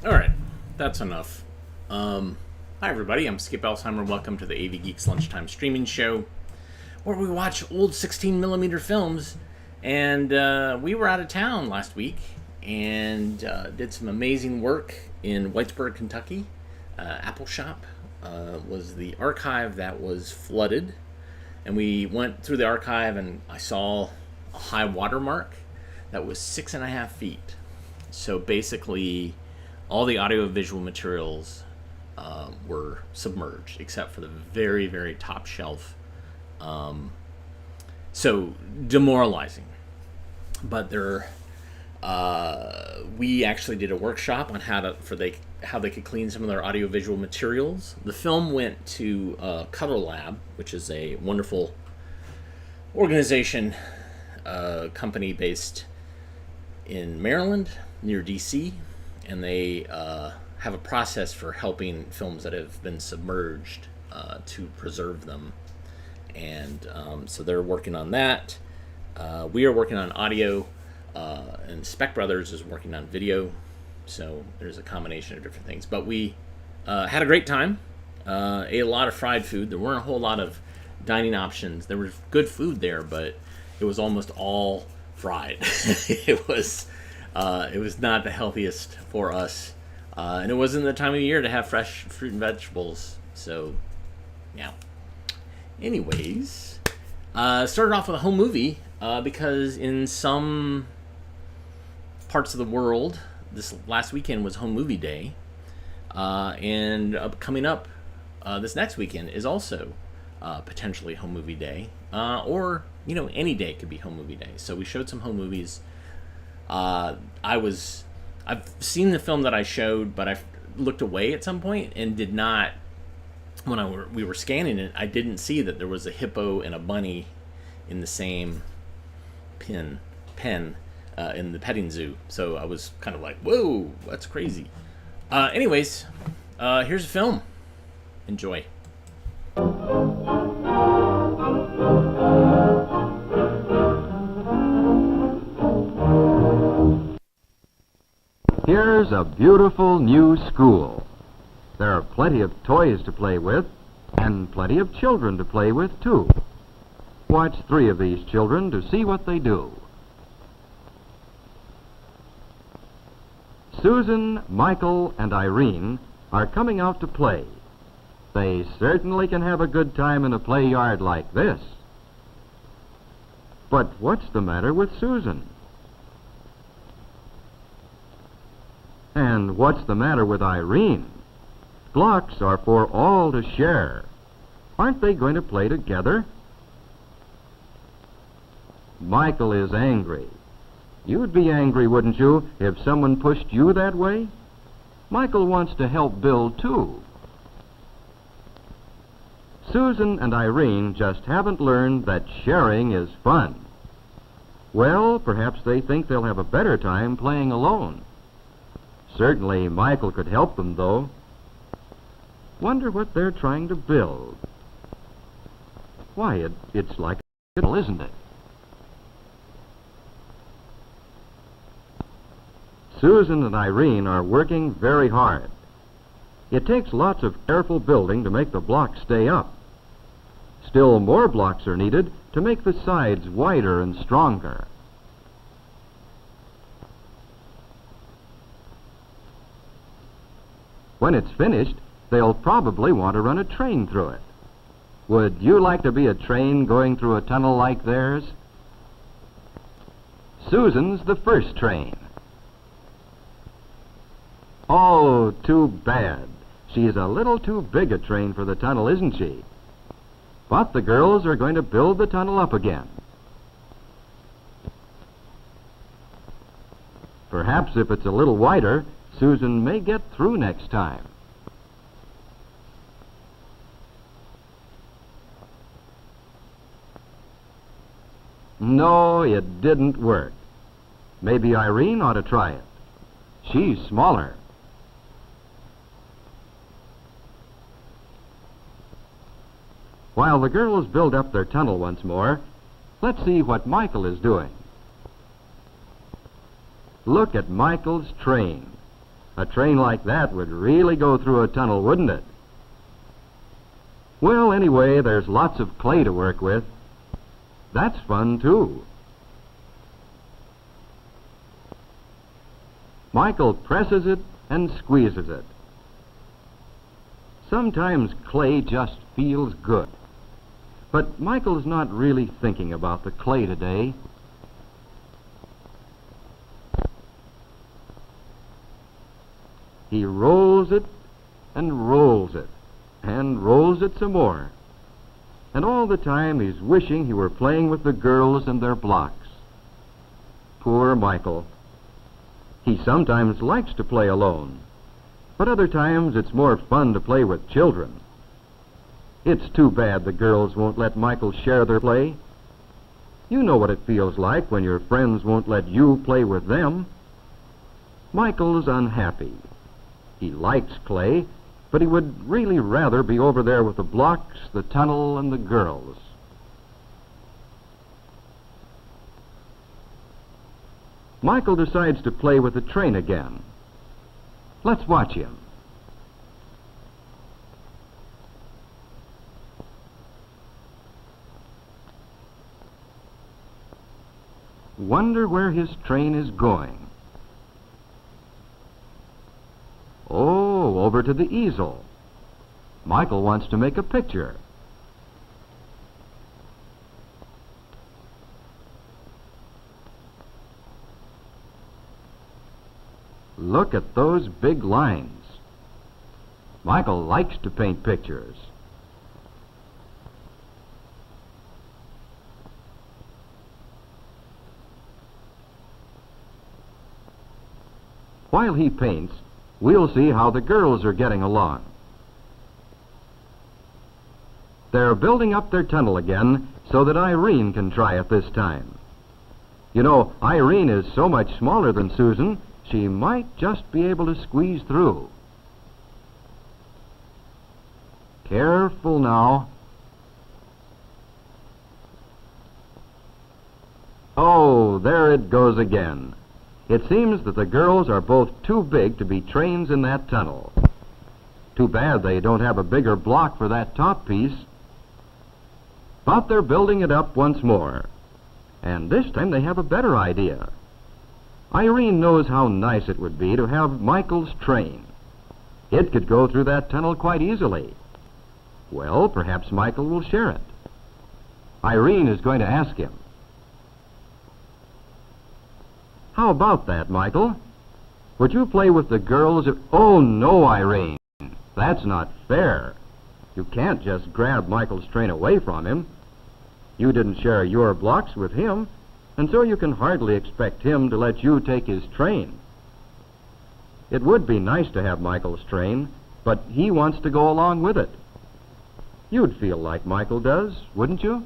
All right, that's enough. Hi, everybody. I'm Skip Elsheimer. Welcome to the AV Geeks Lunchtime Streaming Show, where we watch old 16mm films. And we were out of town last week and did some amazing work in Whitesburg, Kentucky. Apple Shop was the archive that was flooded. And we went through the archive and I saw a high water mark that was 6.5 feet. So basically, all the audiovisual materials were submerged, except for the very, very top shelf. So demoralizing. But we actually did a workshop on how they could clean some of their audiovisual materials. The film went to Color Lab, which is a wonderful organization, company based in Maryland, near DC, and they have a process for helping films that have been submerged to preserve them. And so they're working on that. We are working on audio, and Spec Brothers is working on video. So there's a combination of different things. But we had a great time, ate a lot of fried food. There weren't a whole lot of dining options. There was good food there, but it was almost all fried. It was not the healthiest for us. And it wasn't the time of year to have fresh fruit and vegetables. So, yeah. Anyways, started off with a home movie because in some parts of the world, this last weekend was Home Movie Day. And coming up this next weekend is also potentially Home Movie Day. Or, any day could be Home Movie Day. So we showed some home movies. I've seen the film that I showed, but I looked away at some point and did not. When we were scanning it, I didn't see that there was a hippo and a bunny in the same pen in the petting zoo. So I was kind of like, "Whoa, that's crazy." Anyways, here's a film. Enjoy. Here's a beautiful new school. There are plenty of toys to play with, and plenty of children to play with, too. Watch 3 of these children to see what they do. Susan, Michael, and Irene are coming out to play. They certainly can have a good time in a play yard like this. But what's the matter with Susan? And what's the matter with Irene? Blocks are for all to share. Aren't they going to play together? Michael is angry. You'd be angry, wouldn't you, if someone pushed you that way? Michael wants to help Bill, too. Susan and Irene just haven't learned that sharing is fun. Well, perhaps they think they'll have a better time playing alone. Certainly, Michael could help them, though. Wonder what they're trying to build. Why, it's like a tunnel, isn't it? Susan and Irene are working very hard. It takes lots of careful building to make the blocks stay up. Still more blocks are needed to make the sides wider and stronger. When it's finished, they'll probably want to run a train through it. Would you like to be a train going through a tunnel like theirs? Susan's the first train. Oh, too bad. She's a little too big a train for the tunnel, isn't she? But the girls are going to build the tunnel up again. Perhaps if it's a little wider, Susan may get through next time. No, it didn't work. Maybe Irene ought to try it. She's smaller. While the girls build up their tunnel once more, let's see what Michael is doing. Look at Michael's train. A train like that would really go through a tunnel, wouldn't it? Well, anyway, there's lots of clay to work with. That's fun, too. Michael presses it and squeezes it. Sometimes clay just feels good. But Michael's not really thinking about the clay today. He rolls it and rolls it and rolls it some more. And all the time he's wishing he were playing with the girls and their blocks. Poor Michael. He sometimes likes to play alone, but other times it's more fun to play with children. It's too bad the girls won't let Michael share their play. You know what it feels like when your friends won't let you play with them. Michael's unhappy. He likes clay, but he would really rather be over there with the blocks, the tunnel, and the girls. Michael decides to play with the train again. Let's watch him. Wonder where his train is going. Oh, over to the easel. Michael wants to make a picture. Look at those big lines. Michael likes to paint pictures. While he paints, we'll see how the girls are getting along. They're building up their tunnel again so that Irene can try it this time. You know, Irene is so much smaller than Susan, she might just be able to squeeze through. Careful now. Oh, there it goes again. It seems that the girls are both too big to be trains in that tunnel. Too bad they don't have a bigger block for that top piece. But they're building it up once more. And this time they have a better idea. Irene knows how nice it would be to have Michael's train. It could go through that tunnel quite easily. Well, perhaps Michael will share it. Irene is going to ask him. How about that, Michael? Would you play with the girls if... Oh, no, Irene. That's not fair. You can't just grab Michael's train away from him. You didn't share your blocks with him, and so you can hardly expect him to let you take his train. It would be nice to have Michael's train, but he wants to go along with it. You'd feel like Michael does, wouldn't you?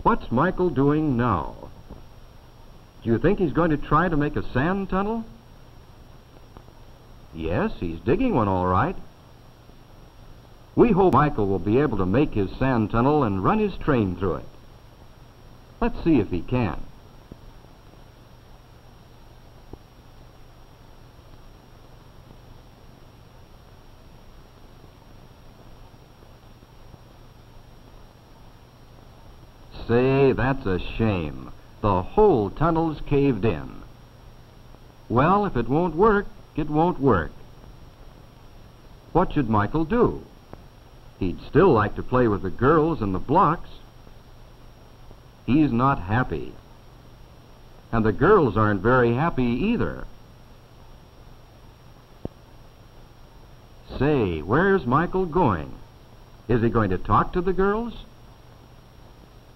What's Michael doing now? Do you think he's going to try to make a sand tunnel? Yes, he's digging one all right. We hope Michael will be able to make his sand tunnel and run his train through it. Let's see if he can. Say, that's a shame. The whole tunnel's caved in. Well, if it won't work, it won't work. What should Michael do? He'd still like to play with the girls and the blocks. He's not happy. And the girls aren't very happy either. Say, where's Michael going? Is he going to talk to the girls?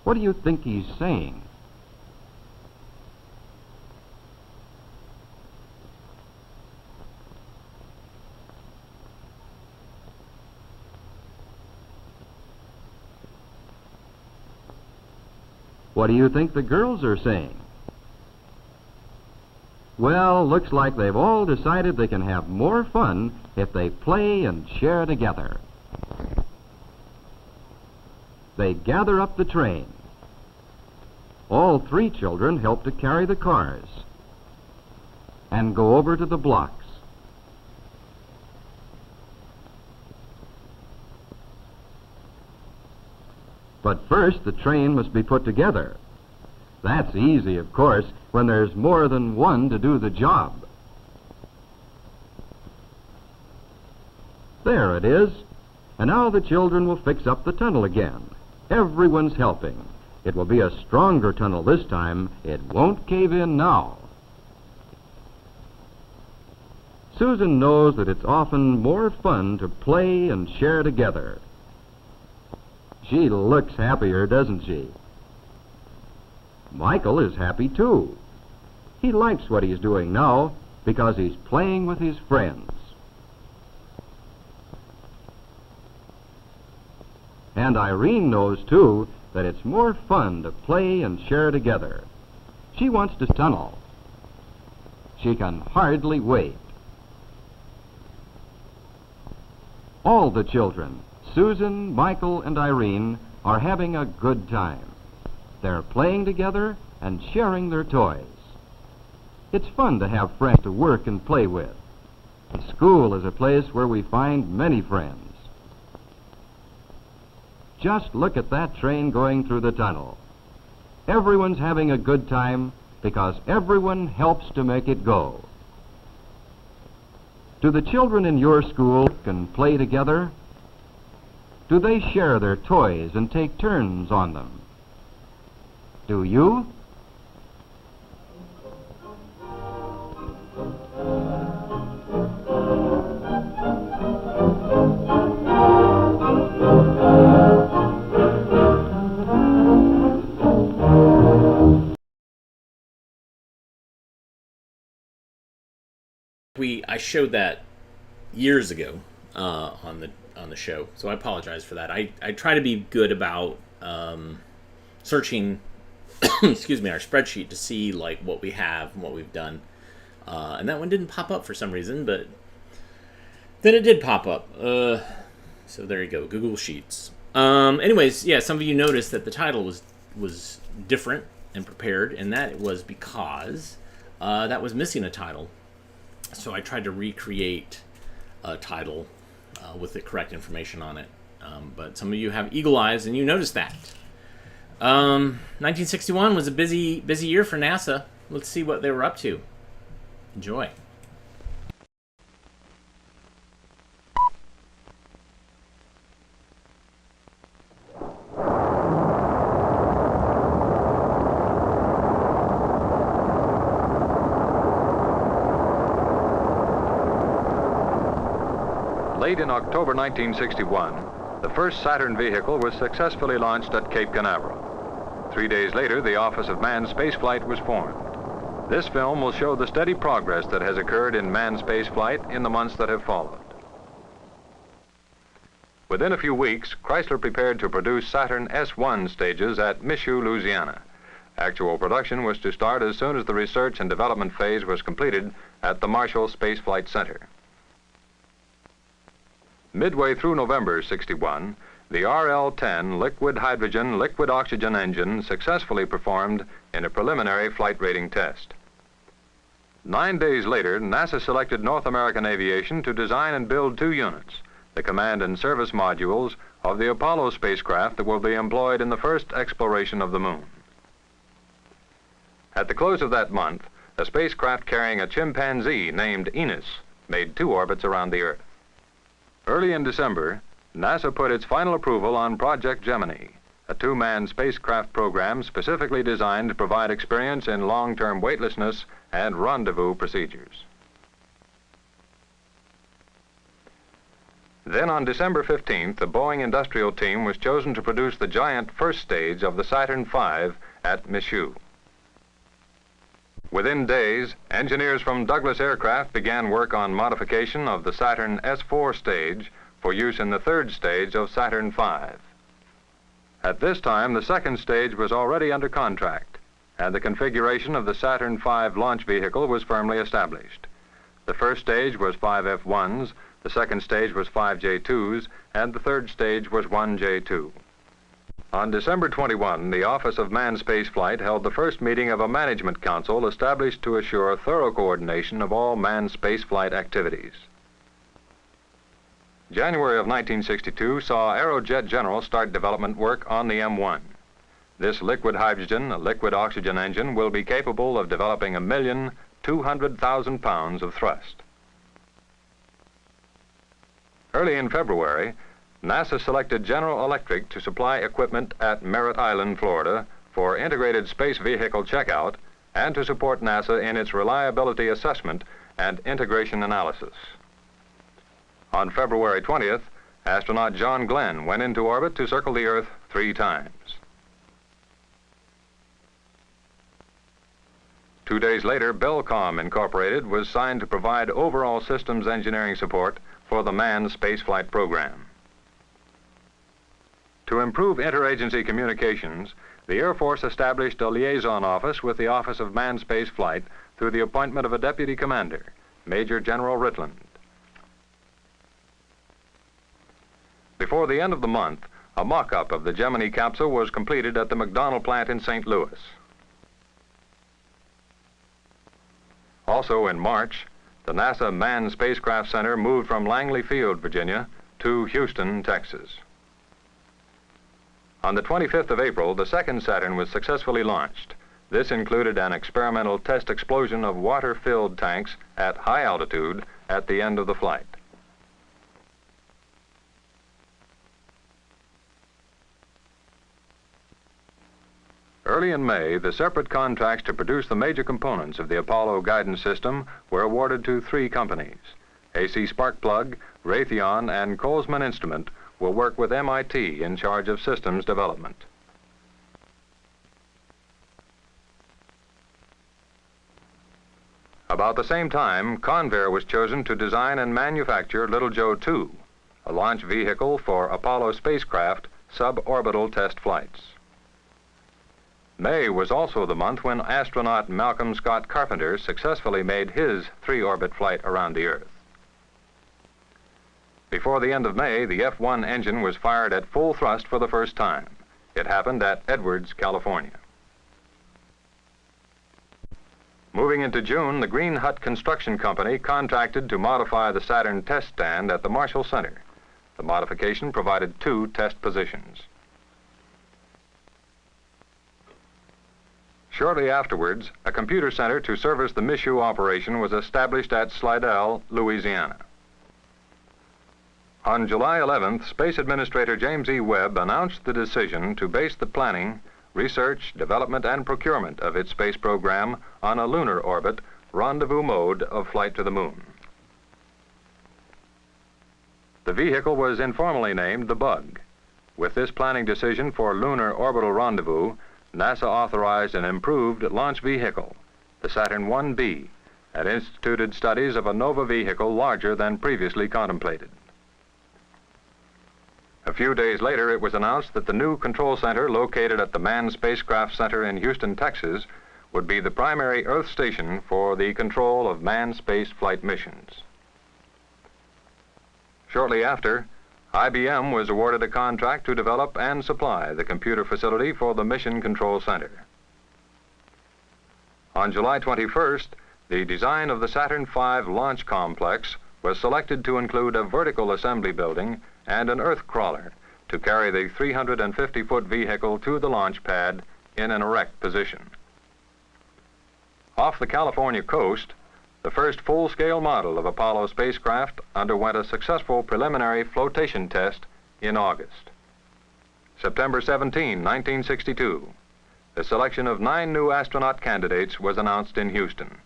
What do you think he's saying? What do you think the girls are saying? Well, looks like they've all decided they can have more fun if they play and share together. They gather up the train. All three children help to carry the cars. and go over to the blocks. But first, the train must be put together. That's easy, of course, when there's more than one to do the job. There it is. And now the children will fix up the tunnel again. Everyone's helping. It will be a stronger tunnel this time. It won't cave in now. Susan knows that it's often more fun to play and share together. She looks happier, doesn't she? Michael is happy too. He likes what he's doing now because he's playing with his friends. And Irene knows, too, that it's more fun to play and share together. She wants to tunnel. She can hardly wait. All the children, Susan, Michael, and Irene, are having a good time. They're playing together and sharing their toys. It's fun to have friends to work and play with. And school is a place where we find many friends. Just look at that train going through the tunnel. Everyone's having a good time because everyone helps to make it go. Do the children in your school can play together? Do they share their toys and take turns on them? Do you? I showed that years ago on the show, so I apologize for that. I try to be good about searching excuse me, our spreadsheet to see like what we have and what we've done, and that one didn't pop up for some reason, but then it did pop up. So there you go, Google Sheets. Anyways, yeah, some of you noticed that the title was different and prepared, and that was because that was missing a title. So I tried to recreate a title with the correct information on it. But some of you have eagle eyes, and you noticed that. 1961 was a busy year for NASA. Let's see what they were up to. Enjoy. Late in October 1961, the first Saturn vehicle was successfully launched at Cape Canaveral. 3 days later, the Office of Manned Spaceflight was formed. This film will show the steady progress that has occurred in manned spaceflight in the months that have followed. Within a few weeks, Chrysler prepared to produce Saturn S1 stages at Michoud, Louisiana. Actual production was to start as soon as the research and development phase was completed at the Marshall Space Flight Center. Midway through November '61, the RL-10 liquid hydrogen, liquid oxygen engine successfully performed in a preliminary flight rating test. 9 days later, NASA selected North American Aviation to design and build 2 units, the command and service modules of the Apollo spacecraft that will be employed in the first exploration of the moon. At the close of that month, a spacecraft carrying a chimpanzee named Enos made 2 orbits around the Earth. Early in December, NASA put its final approval on Project Gemini, a 2-man spacecraft program specifically designed to provide experience in long-term weightlessness and rendezvous procedures. Then on December 15th, the Boeing industrial team was chosen to produce the giant first stage of the Saturn V at Michoud. Within days, engineers from Douglas Aircraft began work on modification of the Saturn S4 stage for use in the 3rd stage of Saturn V. At this time, the 2nd stage was already under contract, and the configuration of the Saturn V launch vehicle was firmly established. The 1st stage was 5 F-1s, the 2nd stage was 5 J-2s, and the 3rd stage was 1 J-2. On December 21, the Office of Manned Spaceflight held the first meeting of a management council established to assure thorough coordination of all manned spaceflight activities. January of 1962 saw Aerojet General start development work on the M1. This liquid hydrogen, liquid oxygen engine will be capable of developing 1,200,000 pounds of thrust. Early in February, NASA selected General Electric to supply equipment at Merritt Island, Florida, for integrated space vehicle checkout and to support NASA in its reliability assessment and integration analysis. On February 20th, astronaut John Glenn went into orbit to circle the Earth 3 times. 2 days later, Belcom Incorporated was signed to provide overall systems engineering support for the manned spaceflight program. To improve interagency communications, the Air Force established a liaison office with the Office of Manned Space Flight through the appointment of a deputy commander, Major General Ritland. Before the end of the month, a mock-up of the Gemini capsule was completed at the McDonnell plant in St. Louis. Also in March, the NASA Manned Spacecraft Center moved from Langley Field, Virginia, to Houston, Texas. On the 25th of April, the second Saturn was successfully launched. This included an experimental test explosion of water-filled tanks at high altitude at the end of the flight. Early in May, the separate contracts to produce the major components of the Apollo guidance system were awarded to 3 companies. AC Sparkplug, Raytheon, and Colesman Instrument will work with MIT in charge of systems development. About the same time, Convair was chosen to design and manufacture Little Joe 2, a launch vehicle for Apollo spacecraft suborbital test flights. May was also the month when astronaut Malcolm Scott Carpenter successfully made his 3-orbit flight around the Earth. Before the end of May, the F-1 engine was fired at full thrust for the first time. It happened at Edwards, California. Moving into June, the Green Hut Construction Company contracted to modify the Saturn test stand at the Marshall Center. The modification provided 2 test positions. Shortly afterwards, a computer center to service the Michoud operation was established at Slidell, Louisiana. On July 11th, Space Administrator James E. Webb announced the decision to base the planning, research, development, and procurement of its space program on a lunar orbit, rendezvous mode of flight to the moon. The vehicle was informally named the Bug. With this planning decision for lunar orbital rendezvous, NASA authorized an improved launch vehicle, the Saturn 1B, and instituted studies of a Nova vehicle larger than previously contemplated. A few days later, it was announced that the new control center located at the Manned Spacecraft Center in Houston, Texas, would be the primary Earth station for the control of manned space flight missions. Shortly after, IBM was awarded a contract to develop and supply the computer facility for the Mission Control Center. On July 21st, the design of the Saturn V launch complex was selected to include a vertical assembly building and an earth crawler to carry the 350-foot vehicle to the launch pad in an erect position. Off the California coast, the first full-scale model of Apollo spacecraft underwent a successful preliminary flotation test in August. September 17, 1962, the selection of 9 new astronaut candidates was announced in Houston.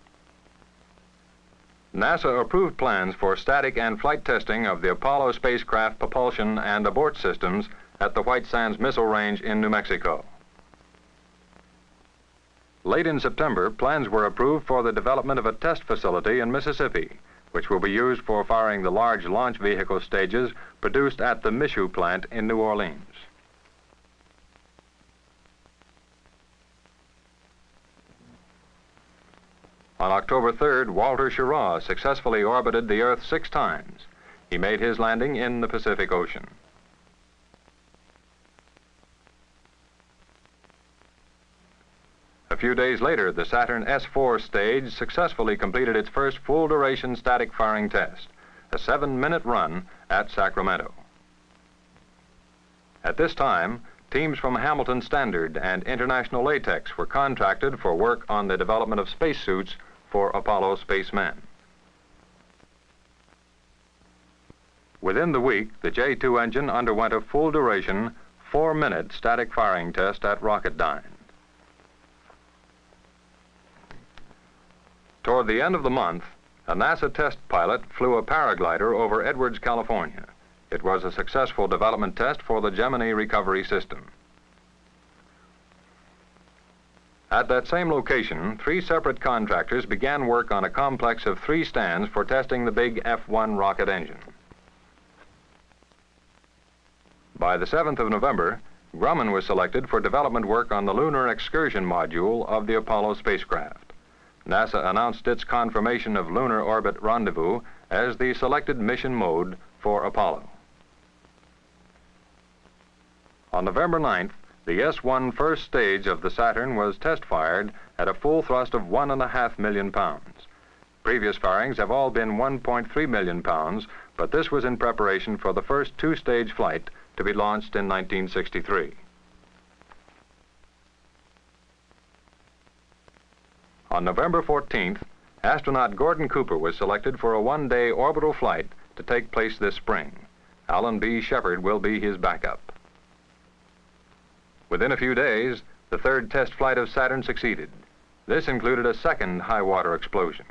NASA approved plans for static and flight testing of the Apollo spacecraft propulsion and abort systems at the White Sands Missile Range in New Mexico. Late in September, plans were approved for the development of a test facility in Mississippi, which will be used for firing the large launch vehicle stages produced at the Michoud plant in New Orleans. On October 3rd, Walter Schirra successfully orbited the Earth 6 times. He made his landing in the Pacific Ocean. A few days later, the Saturn S4 stage successfully completed its first full-duration static firing test, a 7-minute run at Sacramento. At this time, teams from Hamilton Standard and International Latex were contracted for work on the development of spacesuits for Apollo spacemen. Within the week, the J-2 engine underwent a full-duration, 4-minute static firing test at Rocketdyne. Toward the end of the month, a NASA test pilot flew a paraglider over Edwards, California. It was a successful development test for the Gemini recovery system. At that same location, 3 separate contractors began work on a complex of 3 stands for testing the big F-1 rocket engine. By the 7th of November, Grumman was selected for development work on the lunar excursion module of the Apollo spacecraft. NASA announced its confirmation of lunar orbit rendezvous as the selected mission mode for Apollo. On November 9th, the S-1 first stage of the Saturn was test fired at a full thrust of 1.5 million pounds. Previous firings have all been 1.3 million pounds, but this was in preparation for the first 2-stage flight to be launched in 1963. On November 14th, astronaut Gordon Cooper was selected for a 1-day orbital flight to take place this spring. Alan B. Shepard will be his backup. Within a few days, the 3rd test flight of Saturn succeeded. This included a second high-water explosion.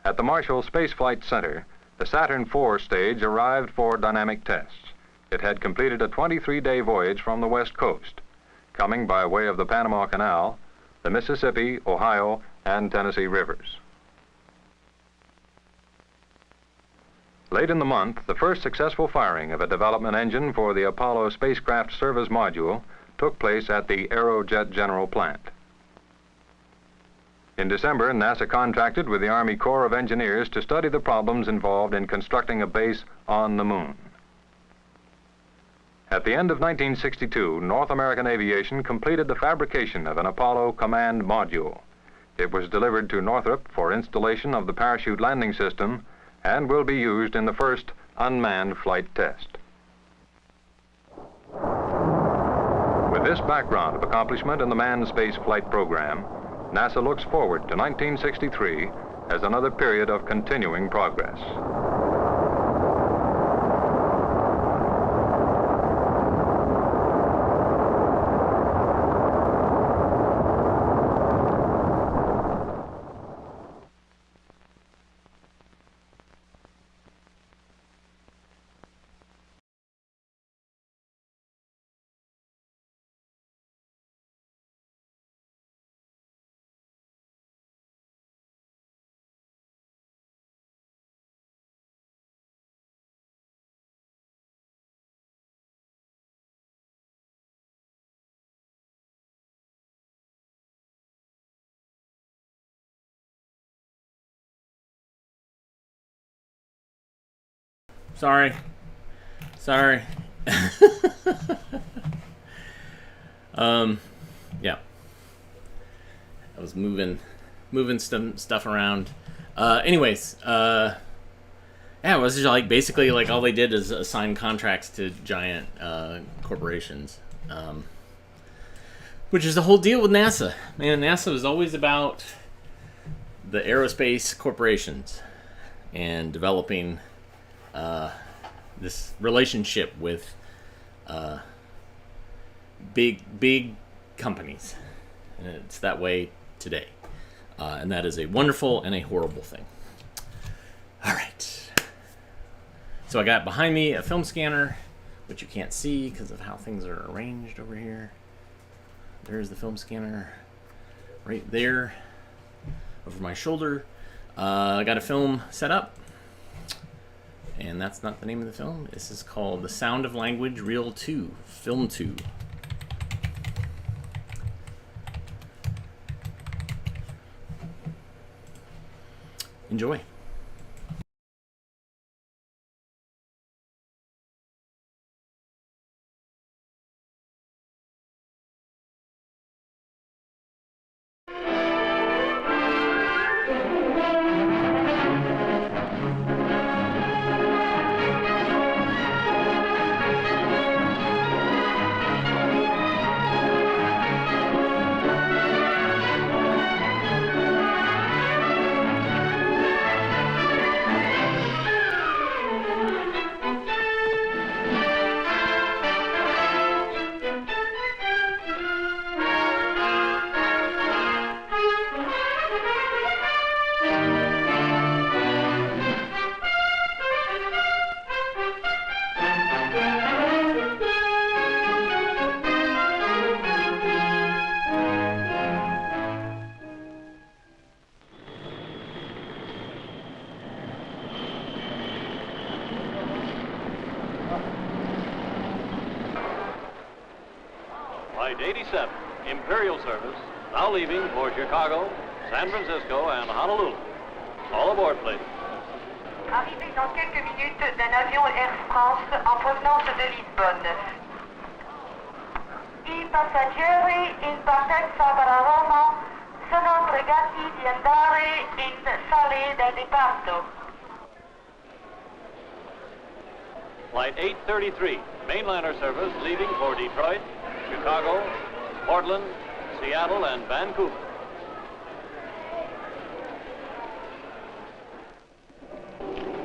At the Marshall Space Flight Center, the Saturn IV stage arrived for dynamic tests. It had completed a 23-day voyage from the West Coast, coming by way of the Panama Canal, the Mississippi, Ohio, and Tennessee rivers. Late in the month, the first successful firing of a development engine for the Apollo spacecraft service module took place at the Aerojet General plant. In December, NASA contracted with the Army Corps of Engineers to study the problems involved in constructing a base on the moon. At the end of 1962, North American Aviation completed the fabrication of an Apollo command module. It was delivered to Northrop for installation of the parachute landing system and will be used in the first unmanned flight test. With this background of accomplishment in the manned space flight program, NASA looks forward to 1963 as another period of continuing progress. Sorry. Yeah. I was moving some stuff around. Anyways, yeah, it was just like basically like all they did is assign contracts to giant corporations, which is the whole deal with NASA. Man, NASA was always about the aerospace corporations and developing this relationship with big companies, and it's that way today, and that is a wonderful and a horrible thing. All right, so I got behind me a film scanner, which you can't see because of how things are arranged over here. There's the film scanner right there over my shoulder. I got a film set up, and that's not the name of the film. This is called The Sound of Language Reel 2, Film 2. Enjoy. 87, Imperial service, now leaving for Chicago, San Francisco, and Honolulu. All aboard, please. Arrivée dans quelques minutes d'un avion Air France en provenance de Lisbonne. I passeggeri in partenza per Roma sono pregati di andare in sale del riparto. Flight 833, mainliner service leaving for Detroit, Chicago, Portland, Seattle, and Vancouver.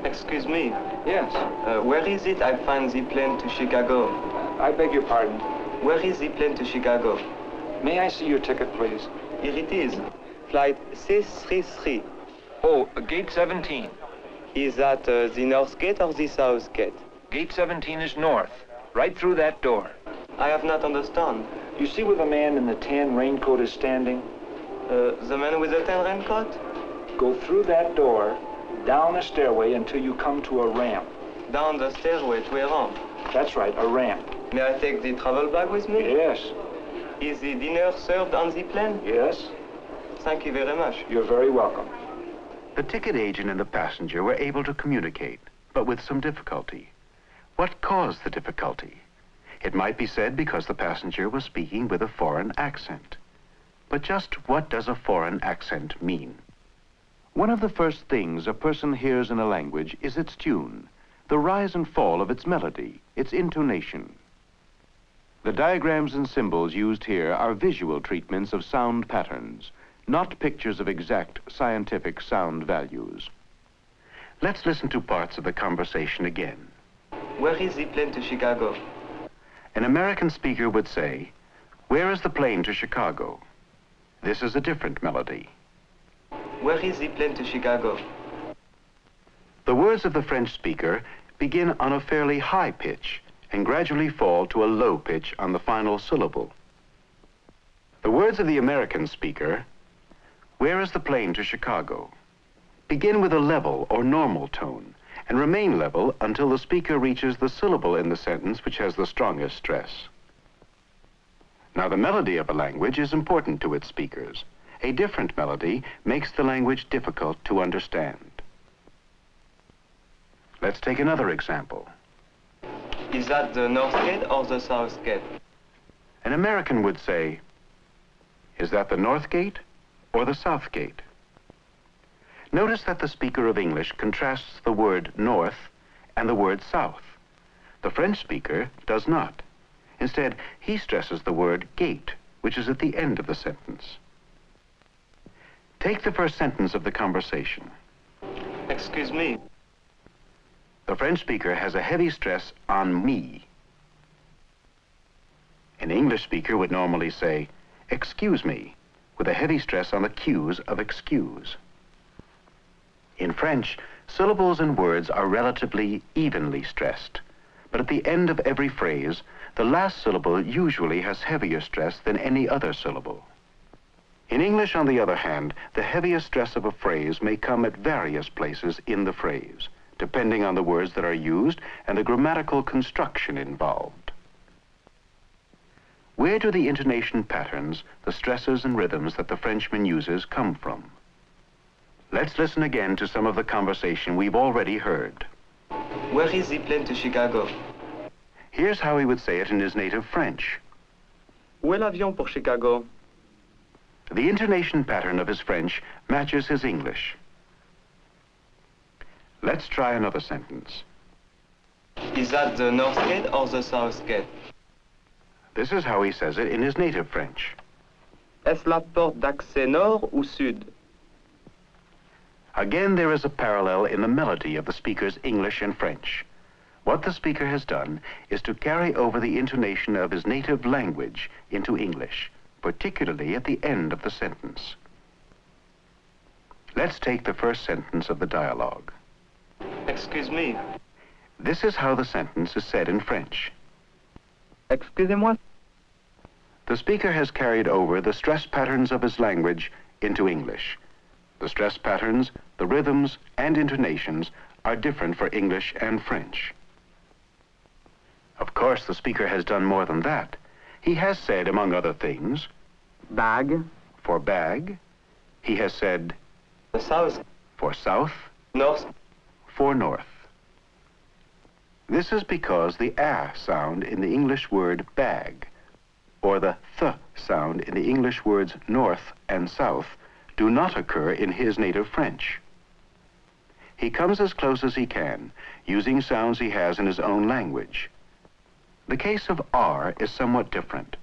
Excuse me, Yes, where is it I find the plane to Chicago? I beg your pardon. Where is the plane to Chicago? May I see your ticket, please? Here it is. Flight 633. Oh, gate 17. Is that the north gate or the south gate? Gate 17 is north, right through that door. I have not understand. You see where the man in the tan raincoat is standing? The man with the tan raincoat? Go through that door, down a stairway until you come to a ramp. Down the stairway to a ramp. That's right, a ramp. May I take the travel bag with me? Yes, Is the dinner served on the plane? yes. Thank you very much. You're very welcome. The ticket agent and the passenger were able to communicate, but with some difficulty. What caused the difficulty? It might be said because the passenger was speaking with a foreign accent. But just what does a foreign accent mean? One of the first things a person hears in a language is its tune, the rise and fall of its melody, its intonation. The diagrams and symbols used here are visual treatments of sound patterns, not pictures of exact scientific sound values. Let's listen to parts of the conversation again. Where is the plane to Chicago? An American speaker would say, "Where is the plane to Chicago?" This is a different melody. Where is the plane to Chicago? The words of the French speaker begin on a fairly high pitch and gradually fall to a low pitch on the final syllable. The words of the American speaker, "Where is the plane to Chicago?" begin with a level or normal tone and remain level until the speaker reaches the syllable in the sentence which has the strongest stress. Now, the melody of a language is important to its speakers. A different melody makes the language difficult to understand. Let's take another example. Is that the north gate or the south gate? An American would say, "Is that the north gate or the south gate?" Notice that the speaker of English contrasts the word north and the word south. The French speaker does not. Instead, he stresses the word gate, which is at the end of the sentence. Take the first sentence of the conversation. Excuse me. The French speaker has a heavy stress on me. An English speaker would normally say, "Excuse me," with a heavy stress on the Q's of excuse. In French, syllables and words are relatively evenly stressed, but at the end of every phrase, the last syllable usually has heavier stress than any other syllable. In English, on the other hand, the heaviest stress of a phrase may come at various places in the phrase, depending on the words that are used and the grammatical construction involved. Where do the intonation patterns, the stresses and rhythms that the Frenchman uses come from? Let's listen again to some of the conversation we've already heard. Where is the plane to Chicago? Here's how he would say it in his native French. Où est l'avion pour Chicago? The intonation pattern of his French matches his English. Let's try another sentence. Is that the north gate or the south gate? This is how he says it in his native French. Est-ce la porte d'accès nord ou sud? Again, there is a parallel in the melody of the speaker's English and French. What the speaker has done is to carry over the intonation of his native language into English, particularly at the end of the sentence. Let's take the first sentence of the dialogue. Excuse me. This is how the sentence is said in French. Excusez-moi. The speaker has carried over the stress patterns of his language into English. The stress patterns, the rhythms, and intonations are different for English and French. Of course, the speaker has done more than that. He has said, among other things, Bag. for bag. He has said, South. for south, North. for north. This is because the a sound in the English word bag, or the th sound in the English words north and south, do not occur in his native French. He comes as close as he can, using sounds he has in his own language. The case of R is somewhat different.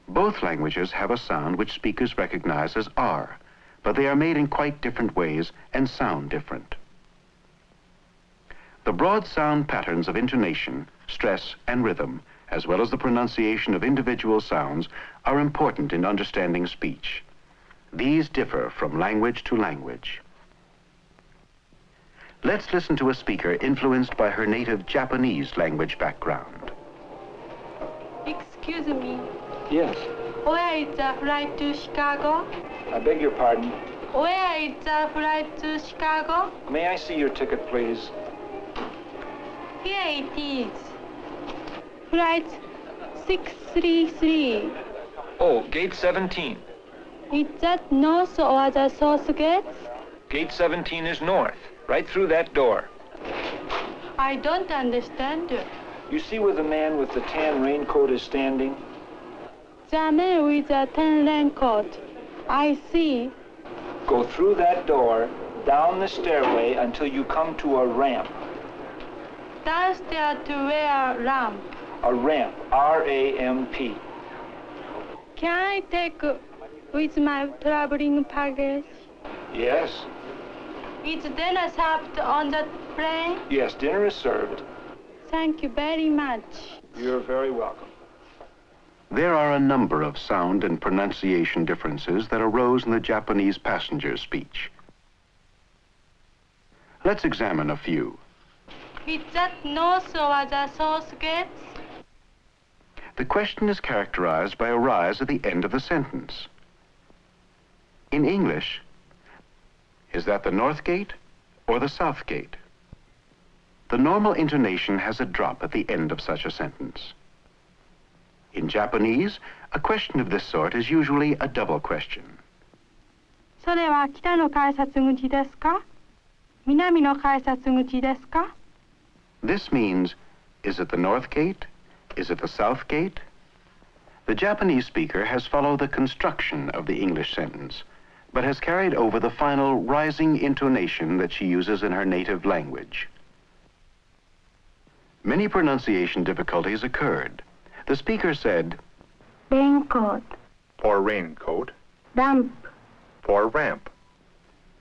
Both languages have a sound which speakers recognize as R, but they are made in quite different ways and sound different. The broad sound patterns of intonation, stress, and rhythm, as well as the pronunciation of individual sounds, are important in understanding speech. These differ from language to language. Let's listen to a speaker influenced by her native Japanese language background. Excuse me. Yes. Where is the flight to Chicago? I beg your pardon. Where is the flight to Chicago? May I see your ticket, please? Here it is. Flight 633. Oh, gate 17. Is that north or the south gate? Gate 17 is north, right through that door. I don't understand. You see where the man with the tan raincoat is standing? The man with the tan raincoat. I see. Go through that door, down the stairway until you come to a ramp. Downstairs to where ramp? A ramp, R-A-M-P. Can I take with my traveling package? Yes. Is dinner served on the plane? Yes, dinner is served. Thank you very much. You're very welcome. There are a number of sound and pronunciation differences that arose in the Japanese passenger speech. Let's examine a few. Is that north or the south gate? The question is characterized by a rise at the end of the sentence. In English, is that the north gate or the south gate? The normal intonation has a drop at the end of such a sentence. In Japanese, a question of this sort is usually a double question. それは北の改札口ですか？南の改札口ですか？ This means, is it the north gate? Is it the south gate? The Japanese speaker has followed the construction of the English sentence, but has carried over the final rising intonation that she uses in her native language. Many pronunciation difficulties occurred. The speaker said, Raincoat. For raincoat. Ramp. For ramp.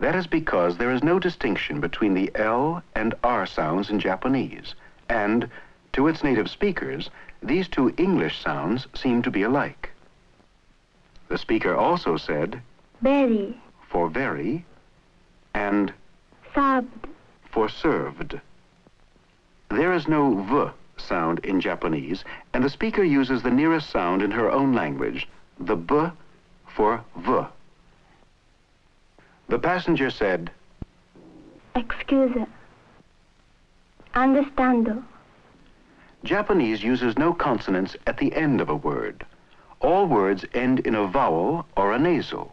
that is because there is no distinction between the L and R sounds in Japanese, and, to its native speakers, these two English sounds seem to be alike. The speaker also said, Very. for very, and Served. for served. There is no V sound in Japanese, and the speaker uses the nearest sound in her own language, the B for V. The passenger said, Excuse. Understand. Japanese uses no consonants at the end of a word. All words end in a vowel or a nasal.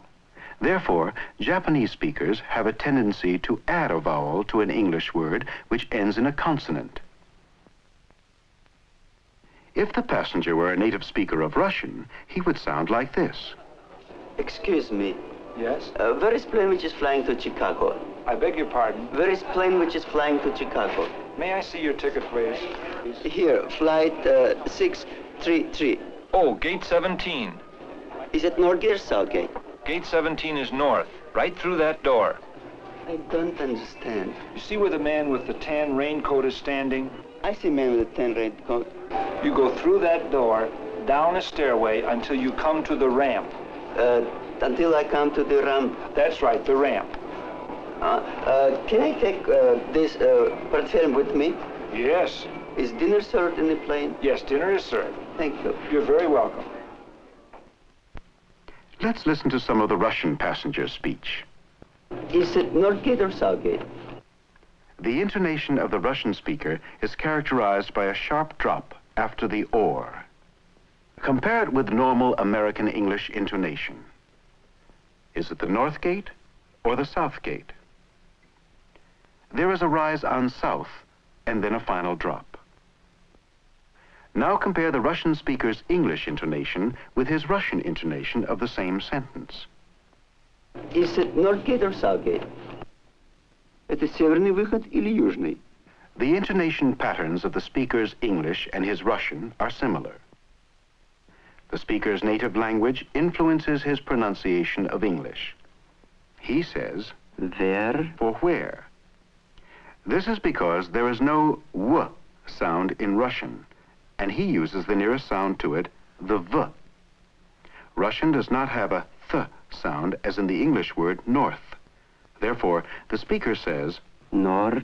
Therefore, Japanese speakers have a tendency to add a vowel to an English word which ends in a consonant. If the passenger were a native speaker of Russian, he would sound like this. Excuse me. Yes? Where is plane which is flying to Chicago? I beg your pardon. Where is plane which is flying to Chicago? May I see your ticket, please? Here, flight 633. Oh, gate 17. Is it North Gate or South Gate? Gate 17 is north, right through that door. I don't understand. You see where the man with the tan raincoat is standing? I see man with a tan raincoat. You go through that door, down a stairway until you come to the ramp. Until I come to the ramp. That's right, the ramp. Can I take this platform with me? Yes. Is dinner served in the plane? Yes, dinner is served. Thank you. You're very welcome. Let's listen to some of the Russian passenger speech. Is it North Gate or South Gate? The intonation of the Russian speaker is characterized by a sharp drop after the or. Compare it with normal American English intonation. Is it the North Gate or the South Gate? There is a rise on South and then a final drop. Now compare the Russian speaker's English intonation with his Russian intonation of the same sentence. Is it North Gate or South Gate? Это северный выход или южный? The intonation patterns of the speaker's English and his Russian are similar. The speaker's native language influences his pronunciation of English. He says, Where? for where. This is because there is no w sound in Russian, and he uses the nearest sound to it, the v. Russian does not have a th sound as in the English word north. Therefore, the speaker says, North.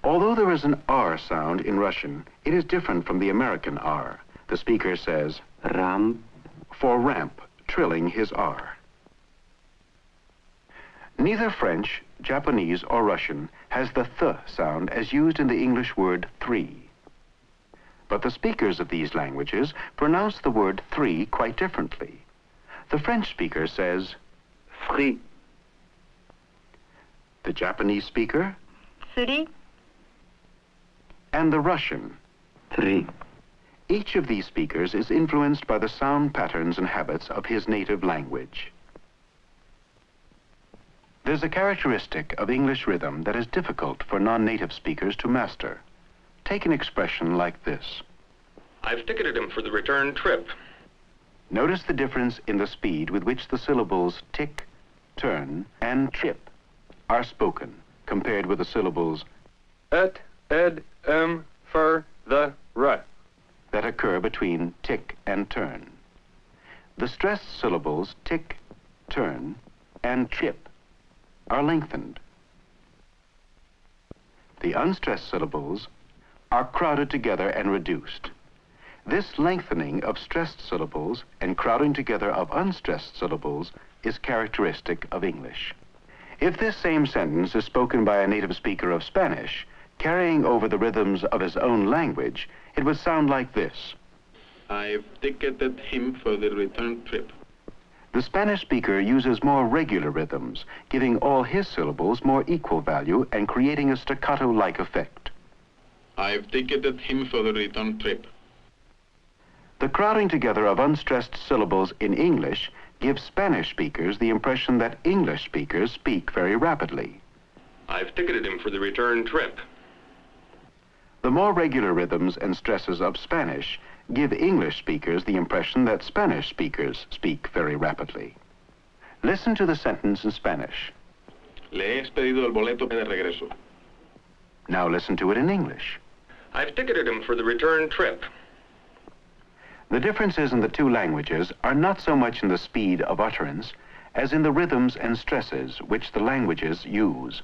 although there is an R sound in Russian, it is different from the American R. The speaker says, Ramp. for ramp, trilling his R. Neither French, Japanese, or Russian has the th sound as used in the English word three. But the speakers of these languages pronounce the word three quite differently. The French speaker says, Free. the Japanese speaker, Three. and the Russian. Three. Each of these speakers is influenced by the sound patterns and habits of his native language. There's a characteristic of English rhythm that is difficult for non-native speakers to master. Take an expression like this. I've ticketed him for the return trip. Notice the difference in the speed with which the syllables tick, turn, and trip are spoken compared with the syllables Et, ed, for, the, re. that occur between tick and turn. The stressed syllables tick, turn, and trip are lengthened. The unstressed syllables are crowded together and reduced. This lengthening of stressed syllables and crowding together of unstressed syllables is characteristic of English. If this same sentence is spoken by a native speaker of Spanish, carrying over the rhythms of his own language, it would sound like this. I've ticketed him for the return trip. The Spanish speaker uses more regular rhythms, giving all his syllables more equal value and creating a staccato-like effect. I've ticketed him for the return trip. The crowding together of unstressed syllables in English gives Spanish speakers the impression that English speakers speak very rapidly. I've ticketed him for the return trip. The more regular rhythms and stresses of Spanish give English speakers the impression that Spanish speakers speak very rapidly. Listen to the sentence in Spanish. Le he expedido el boleto de regreso. Now listen to it in English. I've ticketed him for the return trip. The differences in the two languages are not so much in the speed of utterance as in the rhythms and stresses which the languages use.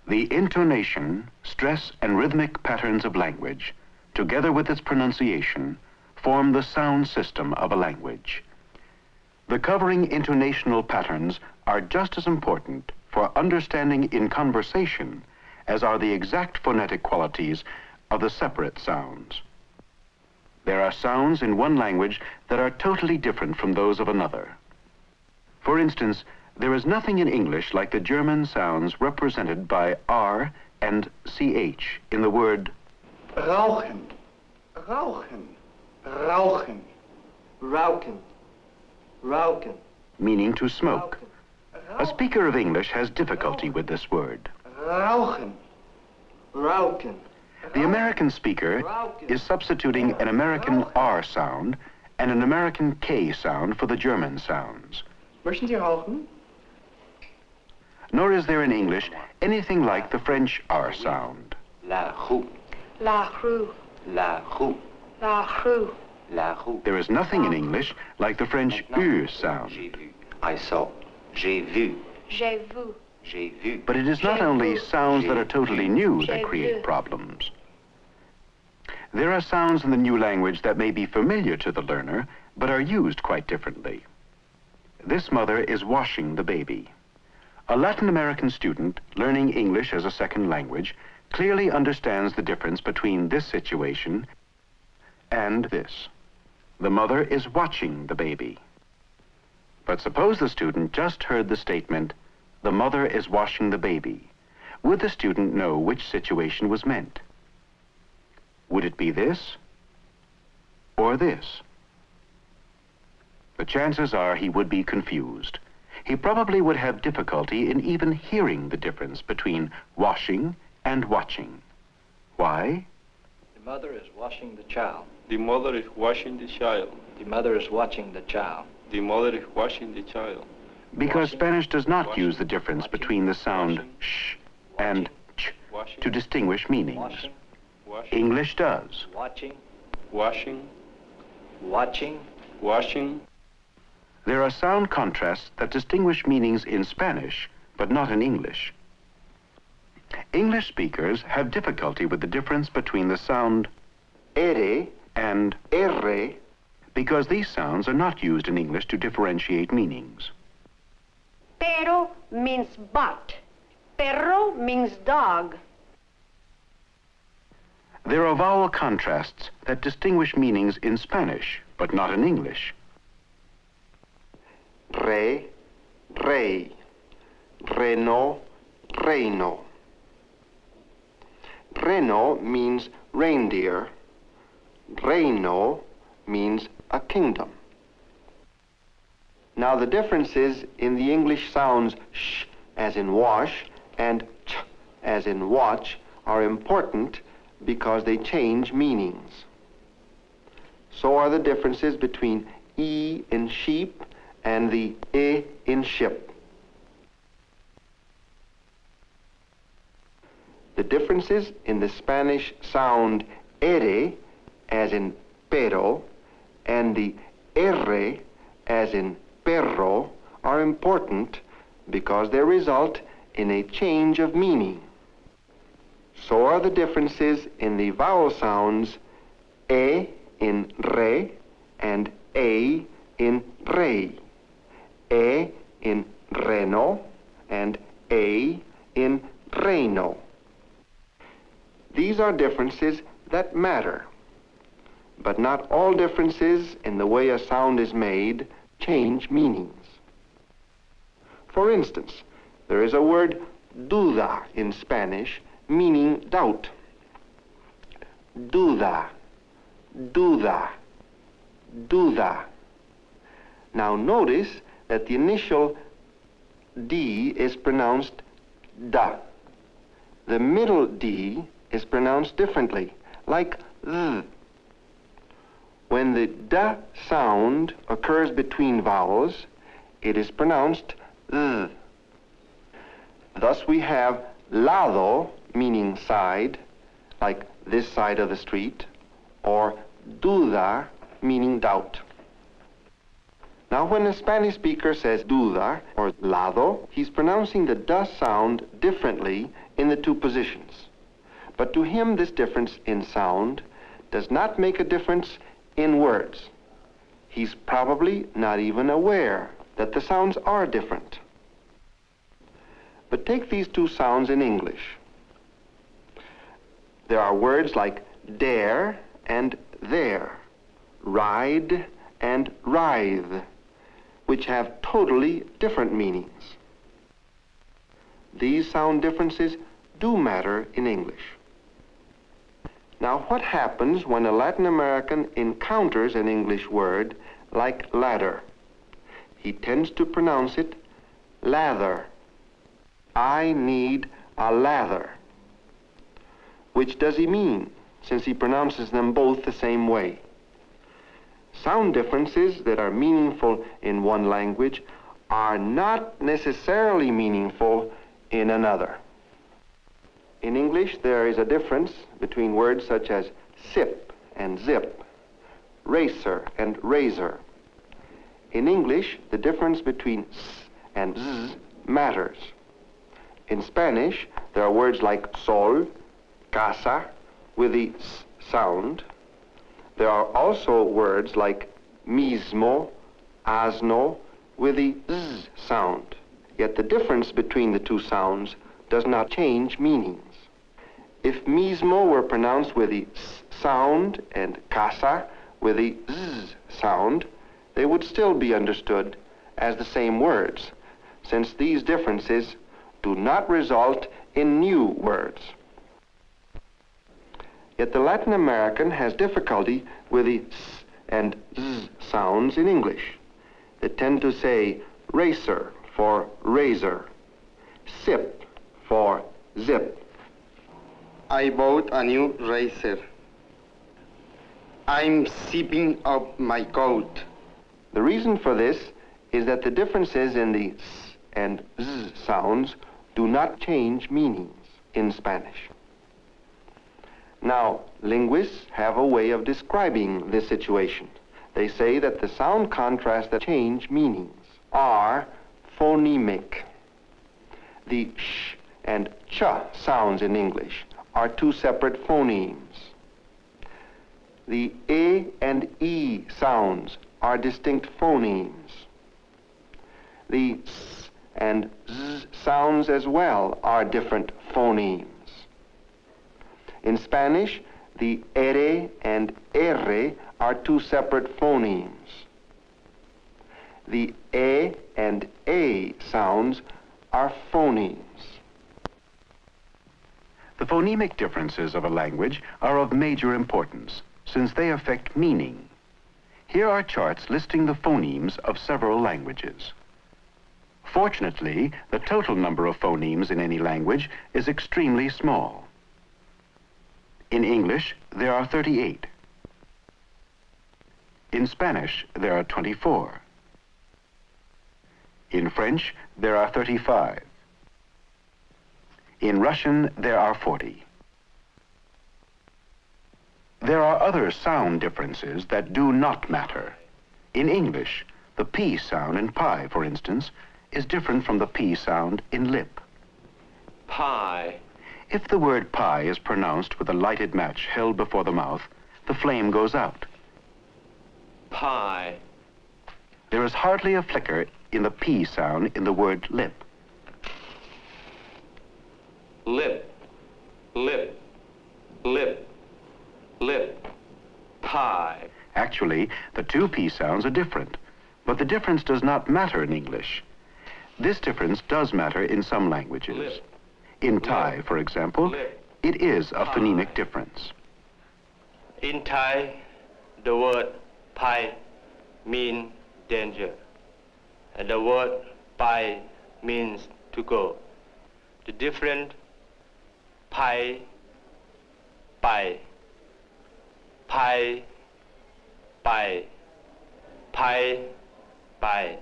The intonation, stress, and rhythmic patterns of language, together with its pronunciation, form the sound system of a language. The covering intonational patterns are just as important for understanding in conversation as are the exact phonetic qualities of the separate sounds. There are sounds in one language that are totally different from those of another. For instance, there is nothing in English like the German sounds represented by R and CH in the word Rauchen. Rauchen. Rauchen. Rauchen. Rauchen. meaning to smoke. A speaker of English has difficulty with this word. Rauchen. Rauchen. The American speaker is substituting an American R sound and an American K sound for the German sounds. Möchten Sie rauchen? Nor is there in English anything like the French R sound. La rue. La rue. La rue. La rue. La rue. There is nothing in English like the French U sound. J'ai vu. I saw. J'ai vu. J'ai vu. J'ai vu. But it is not only sounds that are totally new that create problems. There are sounds in the new language that may be familiar to the learner, but are used quite differently. This mother is washing the baby. A Latin American student learning English as a second language clearly understands the difference between this situation and this. The mother is watching the baby. But suppose the student just heard the statement, the mother is washing the baby. Would the student know which situation was meant? Would it be this or this? The chances are he would be confused. He probably would have difficulty in even hearing the difference between washing and watching. Why? The mother is washing the child. The mother is washing the child. The mother is watching the child. The mother is washing the child. Because Washing, Spanish does not washing, use the difference watching, between the sound washing, sh and ch washing, to distinguish meanings. Washing, washing, English does. watching, washing, watching. washing. There are sound contrasts that distinguish meanings in Spanish, but not in English. English speakers have difficulty with the difference between the sound R and R. because these sounds are not used in English to differentiate meanings. Pero means but. Perro means dog. There are vowel contrasts that distinguish meanings in Spanish, but not in English. Re, rey. Reno, reino. Reno means reindeer. Reino means a kingdom. Now the differences in the English sounds sh as in wash and ch as in watch are important because they change meanings. So are the differences between E in sheep and the E in ship. The differences in the Spanish sound ere as in pero and the R as in perro are important because they result in a change of meaning. So are the differences in the vowel sounds E in re and A in rey, E in reno and A in reino. These are differences that matter, but not all differences in the way a sound is made change meanings. For instance, there is a word duda in Spanish meaning doubt. Duda, duda, duda. Now notice that the initial D is pronounced da. The middle D is pronounced differently, like th. When the da sound occurs between vowels, it is pronounced th. Thus we have lado, meaning side, like this side of the street, or duda, meaning doubt. Now when a Spanish speaker says duda or lado, he's pronouncing the da sound differently in the two positions. But to him, this difference in sound does not make a difference in words. He's probably not even aware that the sounds are different. But take these two sounds in English. There are words like dare and there, ride and writhe, which have totally different meanings. These sound differences do matter in English. Now, what happens when a Latin American encounters an English word like ladder? He tends to pronounce it lather. I need a lather. Which does he mean, since he pronounces them both the same way? Sound differences that are meaningful in one language are not necessarily meaningful in another. In English, there is a difference between words such as sip and zip, racer and razor. In English, the difference between s and z matters. In Spanish, there are words like sol, casa, with the s sound. There are also words like mismo, asno, with the z sound. Yet the difference between the two sounds does not change meanings. If mismo were pronounced with the s sound and casa with the z sound, they would still be understood as the same words, since these differences do not result in new words. Yet the Latin American has difficulty with the s and z sounds in English. They tend to say racer for razor, sip for zip. I bought a new razor. I'm zipping up my coat. The reason for this is that the differences in the s and z sounds do not change meanings in Spanish. Now, linguists have a way of describing this situation. They say that the sound contrasts that change meanings are phonemic. The sh and ch sounds in English are two separate phonemes. The a and e sounds are distinct phonemes. The s and z sounds as well are different phonemes. In Spanish, the ere and erre are two separate phonemes. The e and a sounds are phonemes. The phonemic differences of a language are of major importance, since they affect meaning. Here are charts listing the phonemes of several languages. Fortunately, the total number of phonemes in any language is extremely small. In English, there are 38. In Spanish, there are 24. In French, there are 35. In Russian, there are 40. There are other sound differences that do not matter. In English, the P sound in pie, for instance, is different from the P sound in lip. Pie. If the word pie is pronounced with a lighted match held before the mouth, the flame goes out. Pie. There is hardly a flicker in the P sound in the word lip. Lip. Lip. Lip. Lip. Pie. Actually, the two P sounds are different, but the difference does not matter in English. This difference does matter in some languages. Lip. In Thai, for example, it is a phonemic difference. In Thai, the word pie means danger, and the word pie means to go. The different pie, pie, pie, pie, pie, pie.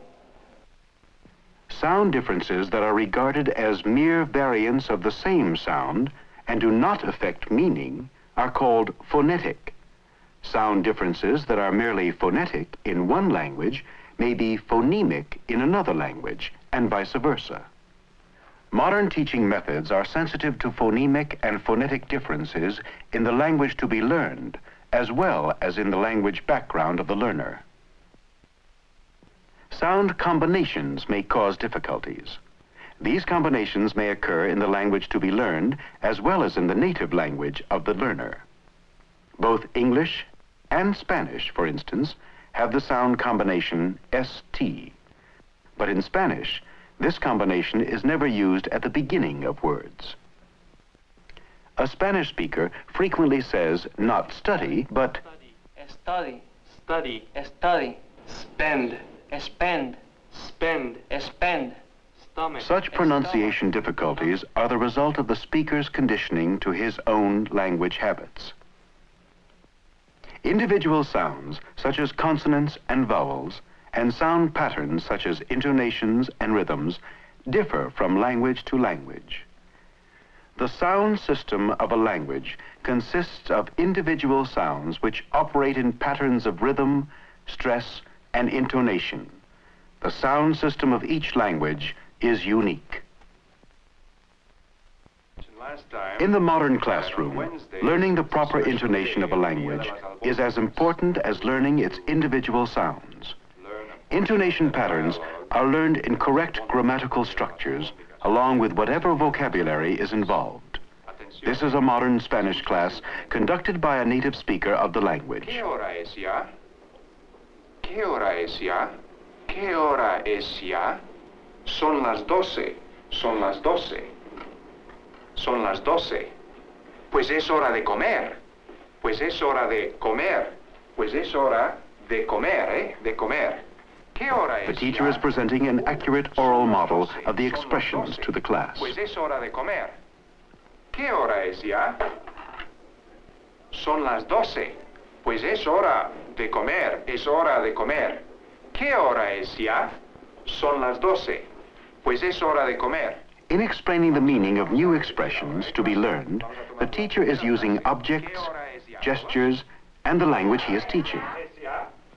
Sound differences that are regarded as mere variants of the same sound and do not affect meaning are called phonetic. Sound differences that are merely phonetic in one language may be phonemic in another language, and vice versa. Modern teaching methods are sensitive to phonemic and phonetic differences in the language to be learned, as well as in the language background of the learner. Sound combinations may cause difficulties. These combinations may occur in the language to be learned as well as in the native language of the learner. Both English and Spanish, for instance, have the sound combination ST. But in Spanish, this combination is never used at the beginning of words. A Spanish speaker frequently says not study, but Study, study, study, spend, spend, spend, spend, stomach. such pronunciation difficulties are the result of the speaker's conditioning to his own language habits. Individual sounds, such as consonants and vowels, and sound patterns, such as intonations and rhythms, differ from language to language. The sound system of a language consists of individual sounds which operate in patterns of rhythm, stress, and intonation. The sound system of each language is unique. In the modern classroom, learning the proper intonation of a language is as important as learning its individual sounds. Intonation patterns are learned in correct grammatical structures, along with whatever vocabulary is involved. This is a modern Spanish class conducted by a native speaker of the language. ¿Qué hora es ya? ¿Qué hora es ya? ¿Qué hora es ya? Son las 12. Son las 12. Son las 12. Pues es hora de comer. Pues es hora de comer. Pues es hora de comer, ¿eh? De comer. ¿Qué hora es The teacher ya? is presenting an accurate oral model of the expressions to the class. Pues es hora de comer. ¿Qué hora es ya? Son las 12. Pues es hora de comer. Es hora de comer. ¿Qué hora es ya? Son las 12. Pues es hora de comer. In explaining the meaning of new expressions to be learned, the teacher is using objects, gestures, and the language he is teaching.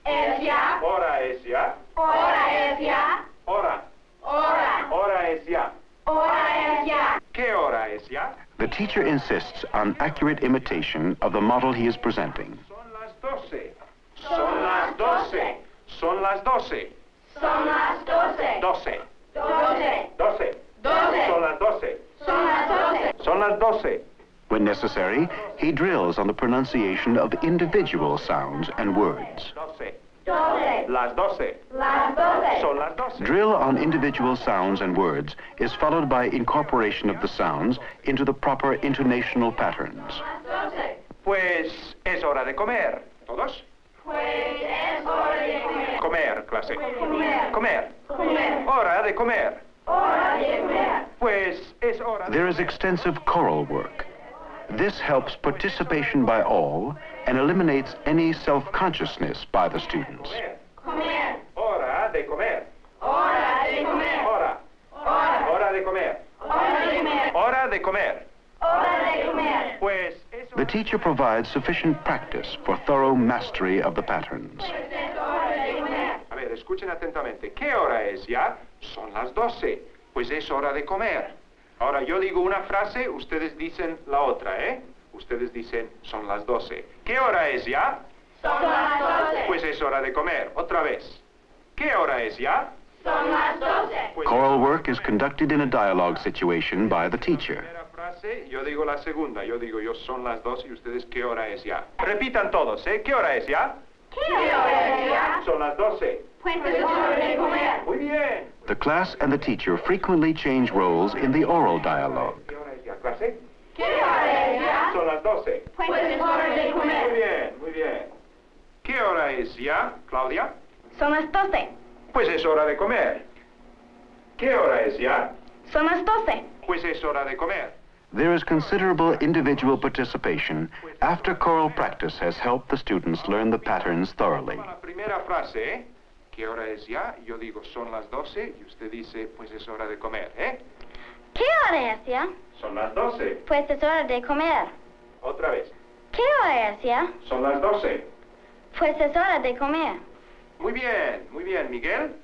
Es ya. Hora es ya. Hora es ya. Hora. Hora. Hora es ya. Hora es ya. ¿Qué hora es ya? The teacher insists on accurate imitation of the model he is presenting. Son las 12. Son las 12. Son las 12. Son las 12. 12. 12. 12. 12. Son las 12. Son las 12. Son las 12. When necessary, he drills on the pronunciation of individual sounds and words. 12. 12. Las 12. Las 12. Son las 12. Drill on individual sounds and words is followed by incorporation of the sounds into the proper intonational patterns. Las 12. Pues es hora de comer. ¿Todos? Pues es hora de comer. Comer, clase. Comer. Comer. Comer. Hora de comer. Hora de comer. Pues es hora de There is extensive choral work. This helps participation by all and eliminates any self-consciousness by the students. Comer. Hora de comer. Hora de comer. Hora. Hora. Hora de comer. Hora de comer. Hora de comer. Hora de comer. Pues es The teacher provides sufficient practice for thorough mastery of the patterns. Pues es hora de comer. A ver, escuchen atentamente. ¿Qué hora es ya? Son las 12. Pues es hora de comer. Ahora yo digo una frase, ustedes dicen la otra, ¿eh? Ustedes dicen, son las 12. ¿Qué hora es ya? Son las 12. Pues es hora de comer. Otra vez. ¿Qué hora es ya? Son las 12. Pues Choral work is conducted in a dialogue situation by the teacher. primera frase, yo digo la segunda. Yo digo, yo son las 12 y ustedes, ¿qué hora es ya? Repitan todos, ¿eh? ¿Qué hora es ya? ¿Qué hora es ya? Son las 12. Pues es hora de comer. Muy bien. The class and the teacher frequently change roles in the oral dialogue. ¿Qué hora es ya, clase? ¿Qué hora es ya? Son las 12. Pues es hora de Muy comer. bien, muy bien. ¿Qué hora es ya, Claudia? Son las 12. Pues es hora de comer. ¿Qué hora es ya? Son las 12. Pues es hora de comer. There is considerable individual participation after choral practice has helped the students learn the patterns thoroughly. La primera frase, ¿eh? ¿Qué hora es ya? Yo digo, son las 12 y usted dice, pues es hora de comer, ¿eh? ¿Qué hora es ya? Son las 12. Pues es hora de comer. Otra vez. ¿Qué hora es ya? Son las 12. Pues es hora de comer. Muy bien, Miguel.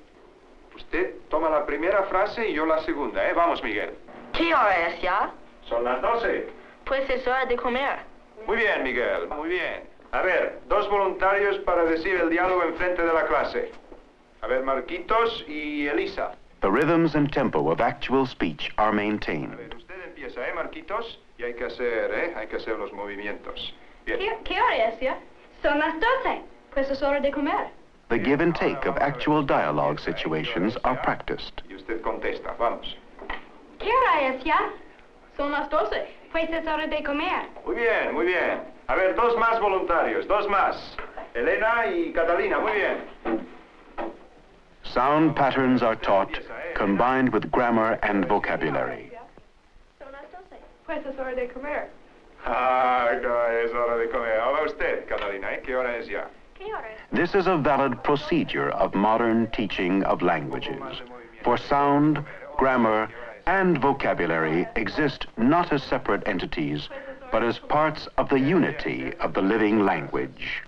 Usted toma la primera frase y yo la segunda, ¿eh? Vamos, Miguel. ¿Qué hora es ya? Son las 12. Pues es hora de comer. Muy bien, Miguel, muy bien. A ver, 2 voluntarios para decir el diálogo enfrente de la clase. A ver, Marquitos y Elisa. The rhythms and tempo of actual speech are A maintained. ver, usted empieza, Marquitos? Y hay que hacer los movimientos. Bien. ¿Qué hora es ya? Son las 12. Pues es hora de comer. The give and take of actual dialogue situations are practiced. Y usted contesta, vamos. ¿Qué hora es ya? Son las 12. Pues es hora de comer. Muy bien, muy bien. A ver, 2 más voluntarios, 2 más. Elena y Catalina, muy bien. Sound patterns are taught, combined with grammar and vocabulary. Son las 12. Pues es hora de comer. Ah, es hora de comer. Ahora usted, Catalina, ¿eh? ¿Qué hora es ya? ¿Qué hora es? This is a valid procedure of modern teaching of languages. For sound, grammar, and vocabulary exist not as separate entities, but as parts of the unity of the living language.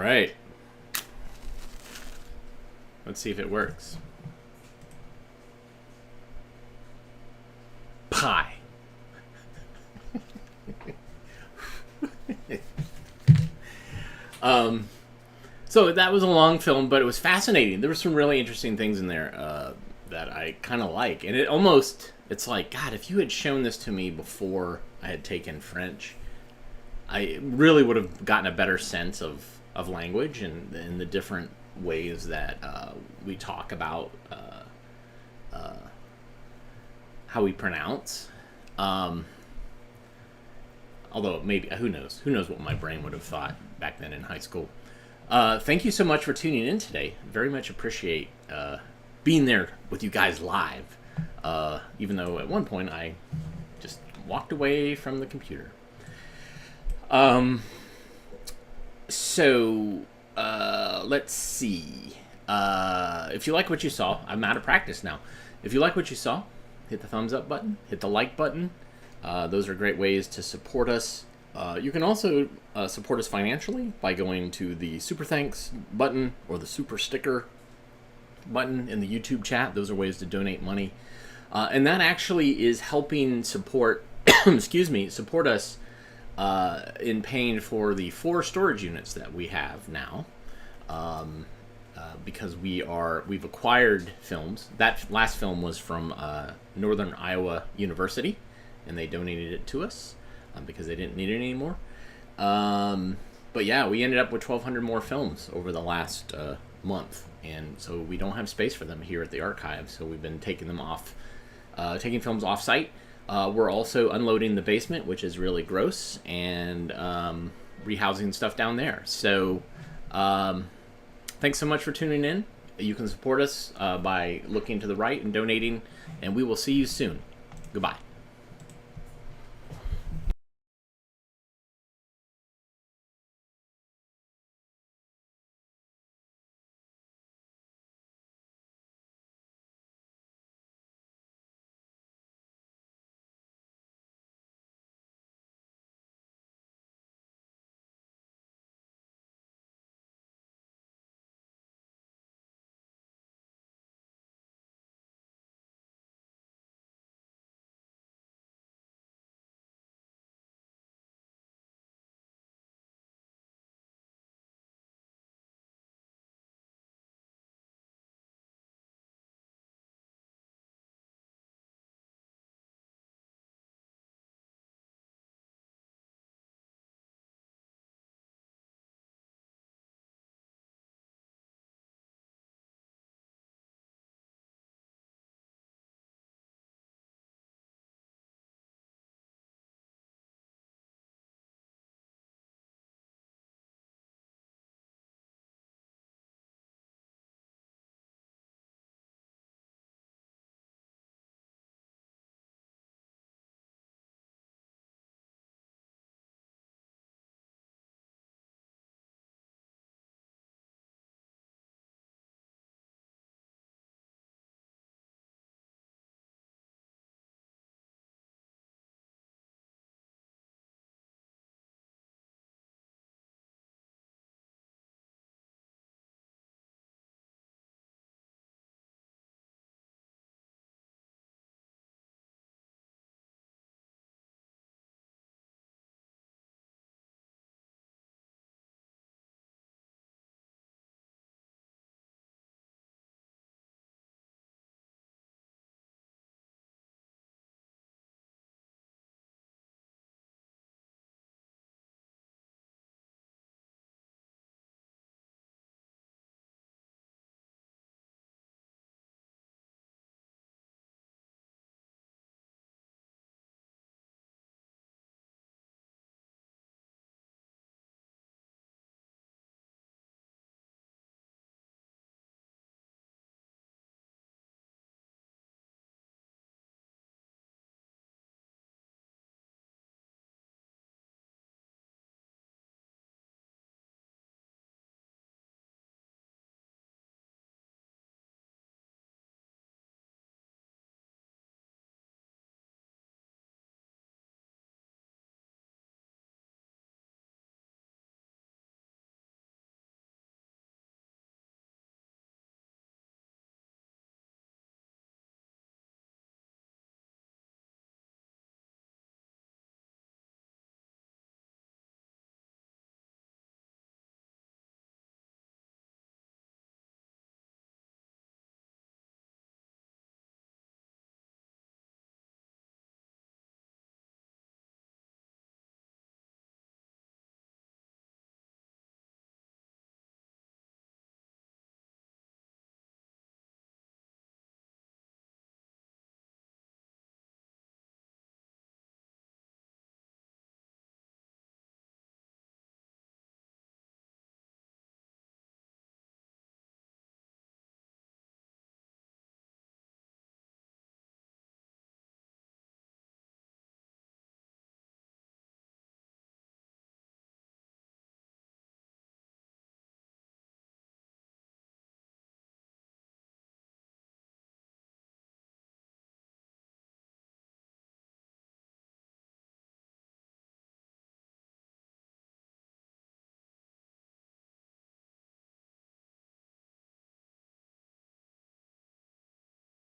right. Let's see if it works. Pie. So that was a long film, but it was fascinating. There were some really interesting things in there that I kind of like. And it's like, God, if you had shown this to me before I had taken French, I really would have gotten a better sense of language and the different ways that we talk about how we pronounce. Although maybe, who knows what my brain would have thought back then in high school. Thank you so much for tuning in today. Very much appreciate being there with you guys live. Even though at one point I just walked away from the computer. So let's see. If you like what you saw, I'm out of practice now. If you like what you saw, hit the thumbs up button, hit the like button. Those are great ways to support us. You can also support us financially by going to the Super Thanks button or the Super Sticker button in the YouTube chat. Those are ways to donate money. And that actually is helping support, support us in paying for the 4 storage units that we have now. Because we've acquired films. That last film was from Northern Iowa University, and they donated it to us because they didn't need it anymore. But yeah, we ended up with 1,200 more films over the last month, and so we don't have space for them here at the archive. So we've been taking them off, taking films off site. We're also unloading the basement, which is really gross, and rehousing stuff down there. So thanks so much for tuning in. You can support us by looking to the right and donating, and we will see you soon. Goodbye.